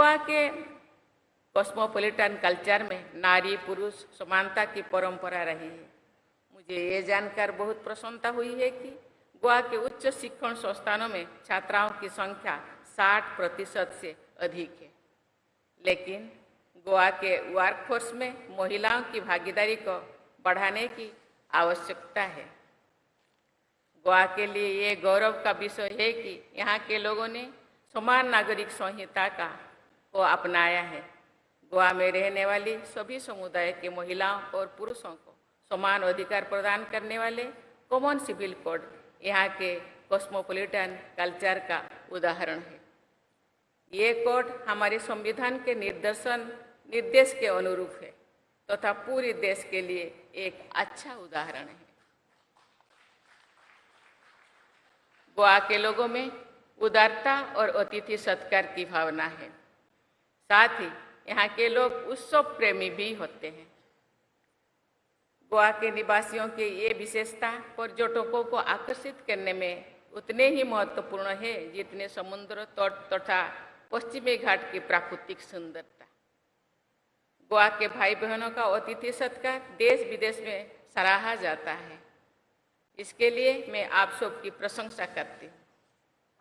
गोवा के cosmopolitan culture में नारी पुरुष समानता की परंपरा रही है। मुझे ये जानकर बहुत प्रसन्नता हुई है कि गोवा के उच्च शिक्षण संस्थानों में छात्राओं की संख्या 60% से अधिक है, लेकिन गोवा के वर्कफोर्स में महिलाओं की भागीदारी को बढ़ाने की आवश्यकता है। गोवा के लिए ये गौरव का विषय है कि यहाँ के लोगों ने समान नागरिक संहिता को अपनाया है। गोवा में रहने वाली सभी समुदाय के महिलाओं और पुरुषों को समान अधिकार प्रदान करने वाले कॉमन सिविल कोड यहाँ के कॉस्मोपॉलिटन कल्चर का उदाहरण है। ये कोड हमारे संविधान के निर्देश के अनुरूप है तथा पूरे देश के लिए एक अच्छा उदाहरण है। गोवा के लोगों में उदारता और अतिथि सत्कार की भावना है। साथ ही यहाँ के लोग उत्सव प्रेमी भी होते हैं। गोवा के निवासियों की ये विशेषता पर्यटकों को आकर्षित करने में उतने ही महत्वपूर्ण है जितने समुद्र तट तथा पश्चिमी घाट की प्राकृतिक सुंदरता। गोवा के भाई बहनों का अतिथि सत्कार देश विदेश में सराहा जाता है। इसके लिए मैं आप सबकी प्रशंसा करती हूँ।